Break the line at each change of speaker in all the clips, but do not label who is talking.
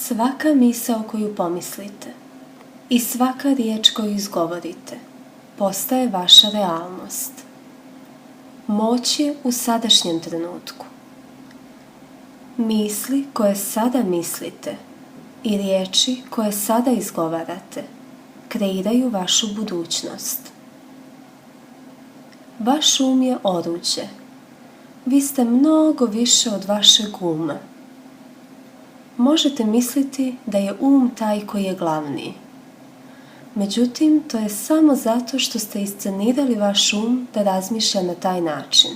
Svaka misao koju pomislite i svaka riječ koju izgovorite postaje vaša realnost. Moć je u sadašnjem trenutku. Misli koje sada mislite i riječi koje sada izgovarate kreiraju vašu budućnost. Vaš um je oruđe. Vi ste mnogo više od vašeg uma. Možete misliti da je um taj koji je glavni. Međutim, to je samo zato što ste iscenirali vaš um da razmišlja na taj način.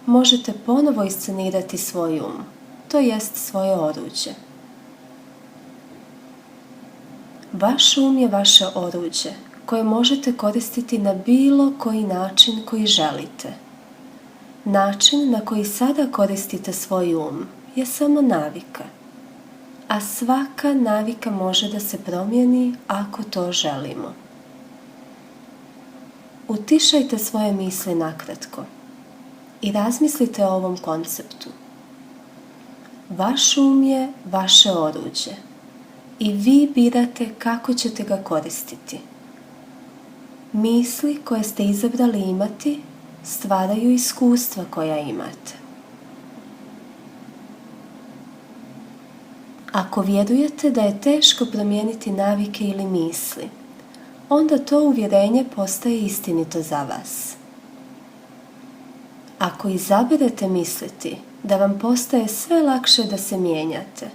Možete ponovo iscenirati svoj um, to jest svoje oruđe. Vaš um je vaše oruđe koje možete koristiti na bilo koji način koji želite. Način na koji sada koristite svoj um je samo navika, a svaka navika može da se promijeni ako to želimo. Utišajte svoje misli nakratko i razmislite o ovom konceptu. Vaš um je vaše oruđe i vi birate kako ćete ga koristiti. Misli koje ste izabrali imati stvaraju iskustva koja imate. Ako vjerujete da je teško promijeniti navike ili misli, onda to uvjerenje postaje istinito za vas. Ako izaberete misliti da vam postaje sve lakše da se mijenjate,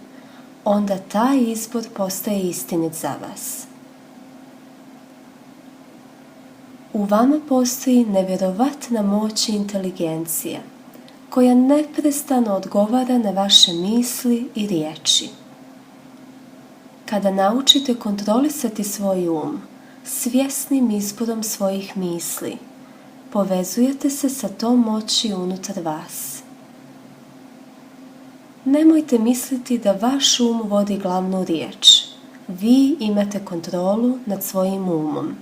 onda taj izbor postaje istinit za vas. U vama postoji nevjerovatna moć i inteligencija koja neprestano odgovara na vaše misli i riječi. Kada naučite kontrolisati svoj um svjesnim izborom svojih misli, povezujete se sa tom moći unutar vas. Nemojte misliti da vaš um vodi glavnu riječ. Vi imate kontrolu nad svojim umom.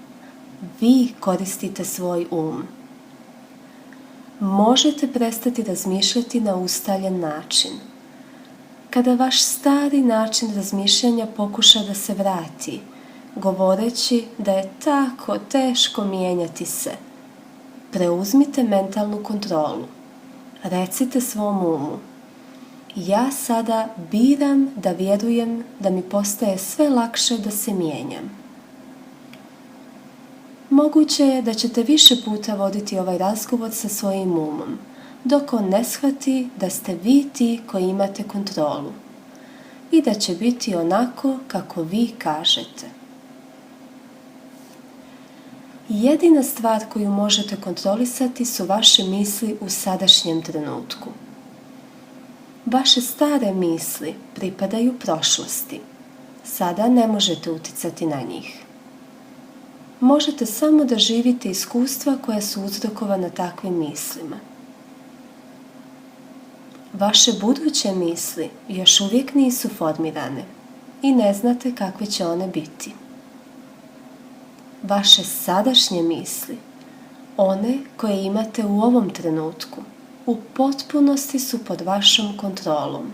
Vi koristite svoj um. Možete prestati razmišljati na ustaljen način. Kada vaš stari način razmišljanja pokuša da se vrati, govoreći da je tako teško mijenjati se, preuzmite mentalnu kontrolu. Recite svom umu: ja sada biram da vjerujem da mi postaje sve lakše da se mijenjam. Moguće je da ćete više puta voditi ovaj razgovor sa svojim umom, dok on ne shvati da ste vi ti koji imate kontrolu i da će biti onako kako vi kažete. Jedina stvar koju možete kontrolisati su vaše misli u sadašnjem trenutku. Vaše stare misli pripadaju prošlosti. Sada ne možete uticati na njih. Možete samo da živite iskustva koja su uzrokovana takvim mislima. Vaše buduće misli još uvijek nisu formirane i ne znate kakve će one biti. Vaše sadašnje misli, one koje imate u ovom trenutku, u potpunosti su pod vašom kontrolom.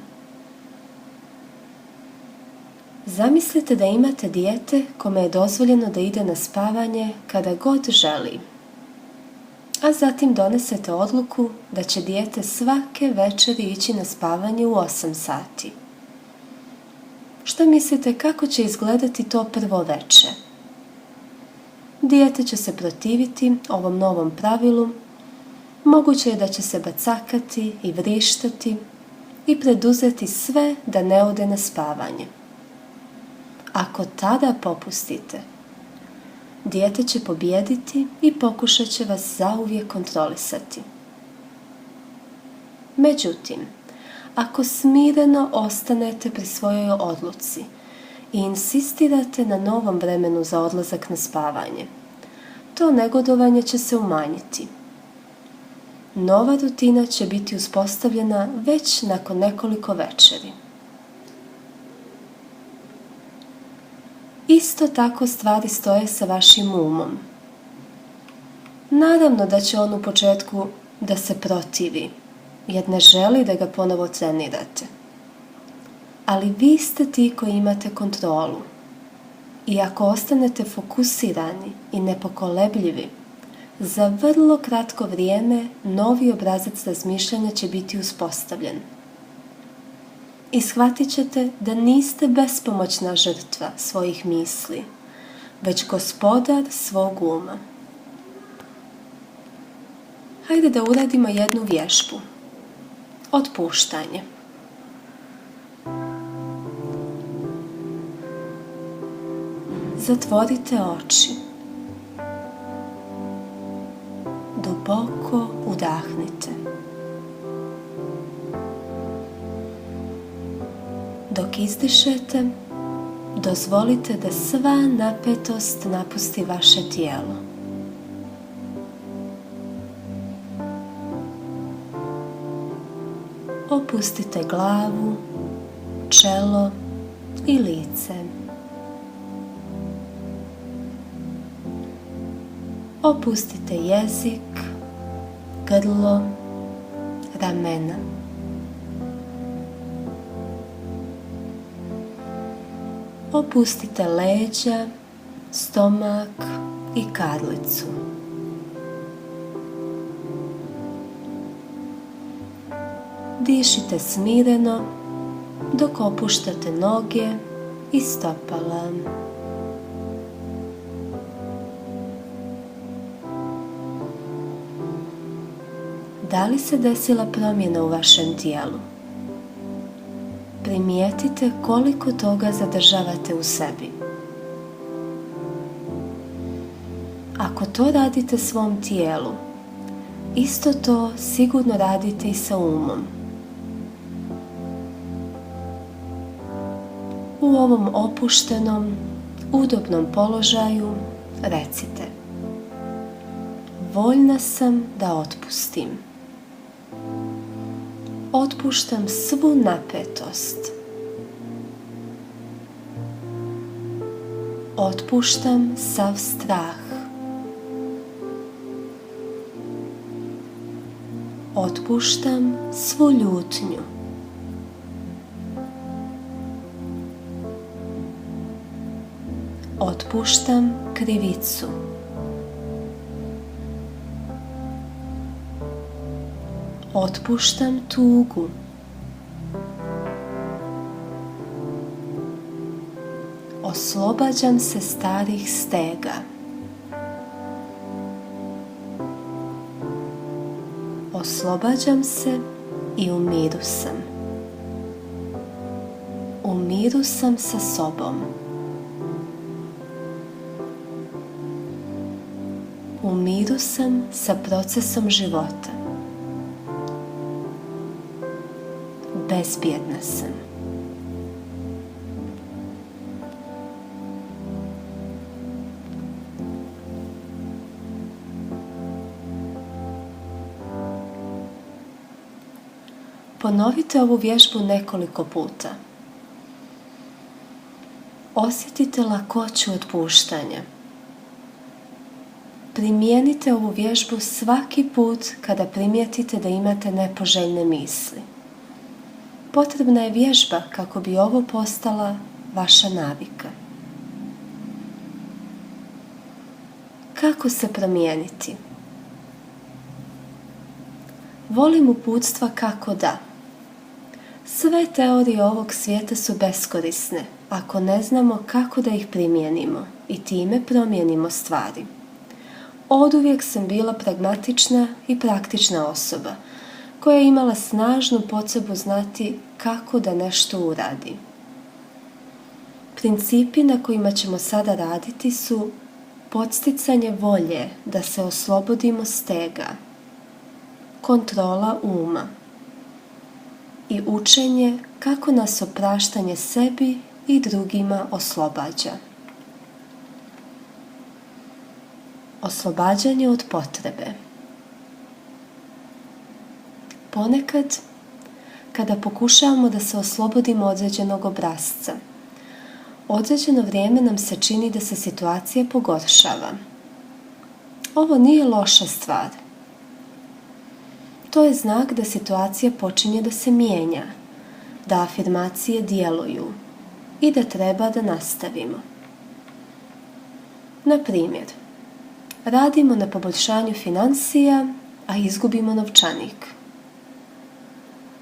Zamislite da imate dijete kome je dozvoljeno da ide na spavanje kada god želi, a zatim donesete odluku da će dijete svake večeri ići na spavanje u 8 sati. Šta mislite kako će izgledati to prvo veče? Dijete će se protiviti ovom novom pravilu, moguće je da će se bacakati i vrištati i preduzeti sve da ne ode na spavanje. Ako tada popustite, dijete će pobijediti i pokušat će vas zauvijek kontrolisati. Međutim, ako smireno ostanete pri svojoj odluci i insistirate na novom vremenu za odlazak na spavanje, to negodovanje će se umanjiti. Nova rutina će biti uspostavljena već nakon nekoliko večeri. Isto tako stvari stoje sa vašim umom. Naravno da će on u početku da se protivi, jer ne želi da ga ponovo trenirate. ali vi ste ti koji imate kontrolu. I ako ostanete fokusirani i nepokolebljivi, za vrlo kratko vrijeme novi obrazac razmišljanja će biti uspostavljen. I shvatit ćete da niste bespomoćna žrtva svojih misli, već gospodar svog uma. Hajde da uradimo jednu vježbu. Otpuštanje. Zatvorite oči. Duboko udahnite. Dok izdišete, dozvolite da sva napetost napusti vaše tijelo. Opustite glavu, čelo i lice. Opustite jezik, grlo, ramena. Opustite leđa, stomak i kadlicu. Dišite smireno dok opuštate noge i stopala. Da li se desila promjena u vašem tijelu? Primijetite koliko toga zadržavate u sebi. Ako to radite svom tijelu, isto to sigurno radite i sa umom. U ovom opuštenom, udobnom položaju recite: voljna sam da otpustim. Otpuštam svu napetost. Otpuštam sav strah. Otpuštam svu ljutnju. Otpuštam krivicu. Otpuštam tugu. Oslobađam se starih stega. Oslobađam se i u miru sam. U miru sam sa sobom. U miru sam sa procesom života. Bezbjedna sam. Ponovite ovu vježbu nekoliko puta. Osjetite lakoću otpuštanja. Primijenite ovu vježbu svaki put kada primijetite da imate nepoželjne misli. Potrebna je vježba kako bi ovo postala vaša navika. Kako se promijeniti? Volim uputstva kako da. Sve teorije ovog svijeta su beskorisne ako ne znamo kako da ih primijenimo i time promijenimo stvari. Oduvijek sam bila pragmatična i praktična osoba koja je imala snažnu potrebu znati kako da nešto uradi. Principi na kojima ćemo sada raditi su podsticanje volje da se oslobodimo stega, kontrola uma i učenje kako nas opraštanje sebi i drugima oslobađa. Oslobađanje od potrebe. Ponekad, kada pokušavamo da se oslobodimo određenog obrasca, određeno vrijeme nam se čini da se situacija pogoršava. Ovo nije loša stvar. To je znak da situacija počinje da se mijenja, da afirmacije djeluju i da treba da nastavimo. Na primjer, radimo na poboljšanju financija, a izgubimo novčanik.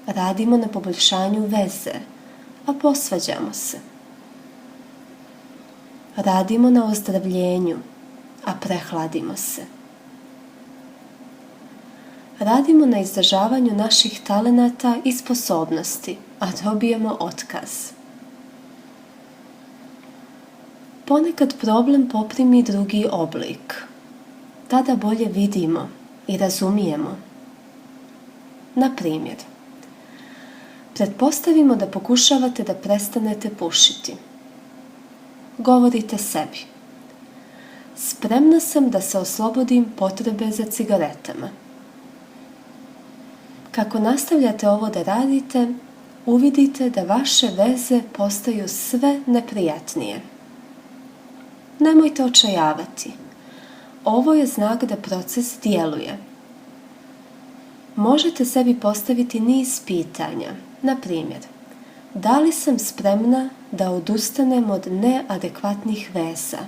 Radimo na poboljšanju veze, a posvađamo se. Radimo na ozdravljenju, a prehladimo se. Radimo na izdržavanju naših talenata i sposobnosti, a dobijemo otkaz. Ponekad problem poprimi drugi oblik. Tada bolje vidimo i razumijemo. Na primjer, pretpostavimo da pokušavate da prestanete pušiti. Govorite sebi: spremna sam da se oslobodim potrebe za cigaretama. Kako nastavljate ovo da radite, uvidite da vaše veze postaju sve neprijatnije. Nemojte očajavati. Ovo je znak da proces djeluje. Možete sebi postaviti niz pitanja. Na primjer, da li sam spremna da odustanem od neadekvatnih veza?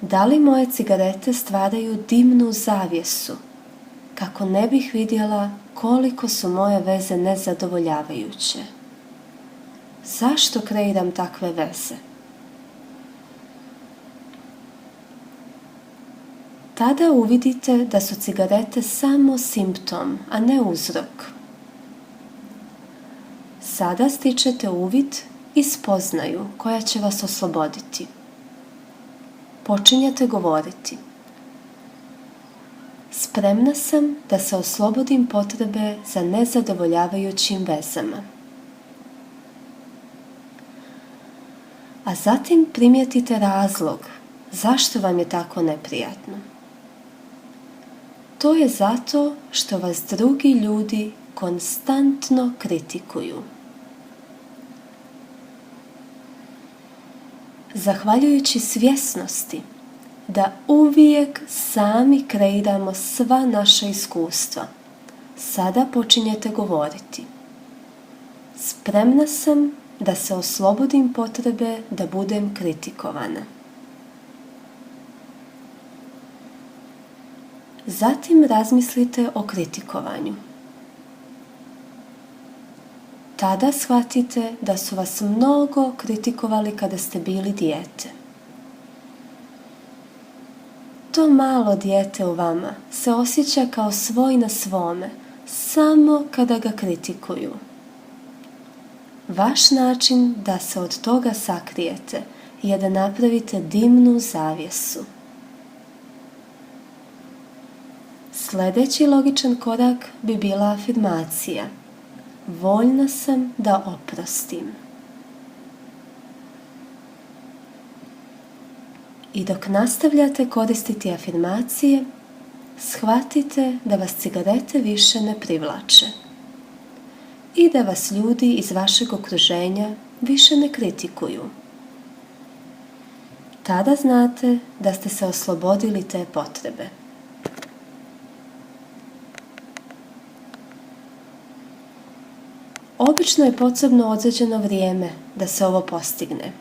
Da li moje cigarete stvaraju dimnu zavjesu, kako ne bih vidjela koliko su moje veze nezadovoljavajuće? Zašto kreiram takve veze? Tada uvidite da su cigarete samo simptom, a ne uzrok. Sada stičete uvid i spoznaju koja će vas osloboditi. Počinjete govoriti: spremna sam da se oslobodim potrebe za nezadovoljavajućim vezama. A zatim primijetite razlog zašto vam je tako neprijatno. To je zato što vas drugi ljudi konstantno kritikuju. Zahvaljujući svjesnosti da uvijek sami kreiramo sva naša iskustva, sada počinjete govoriti: spremna sam da se oslobodim potrebe da budem kritikovana. Zatim razmislite o kritikovanju. Tada shvatite da su vas mnogo kritikovali kada ste bili dijete. To malo dijete u vama se osjeća kao svoj na svome, samo kada ga kritikuju. Vaš način da se od toga sakrijete je da napravite dimnu zavjesu. Sljedeći logičan korak bi bila afirmacija: voljna sam da oprostim. I dok nastavljate koristiti afirmacije, shvatite da vas cigarete više ne privlače i da vas ljudi iz vašeg okruženja više ne kritikuju. Tada znate da ste se oslobodili te potrebe. Obično je potrebno određeno vrijeme da se ovo postigne.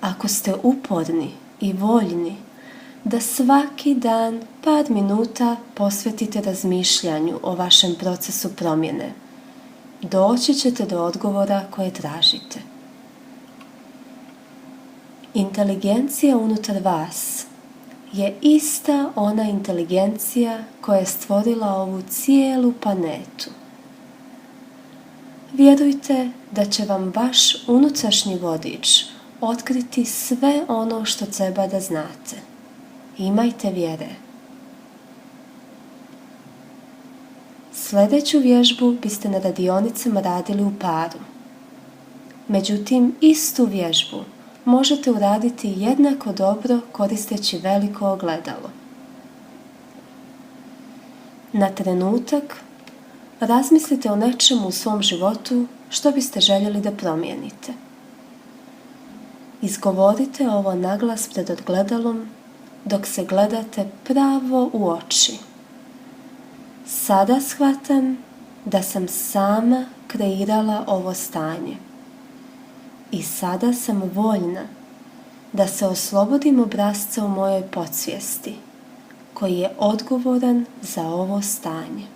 Ako ste uporni i voljni da svaki dan par minuta posvetite razmišljanju o vašem procesu promjene, doći ćete do odgovora koje tražite. Inteligencija unutar vas je ista ona inteligencija koja je stvorila ovu cijelu planetu. Vjerujte da će vam vaš unutrašnji vodič otkriti sve ono što treba da znate. Imajte vjere. Sljedeću vježbu biste na radionicama radili u paru. Međutim, istu vježbu možete uraditi jednako dobro koristeći veliko ogledalo. Na trenutak razmislite o nečemu u svom životu što biste željeli da promijenite. Izgovorite ovo naglas pred ogledalom dok se gledate pravo u oči. Sada shvatam da sam sama kreirala ovo stanje. I sada sam voljna da se oslobodim obrasca u mojoj podsvijesti koji je odgovoran za ovo stanje.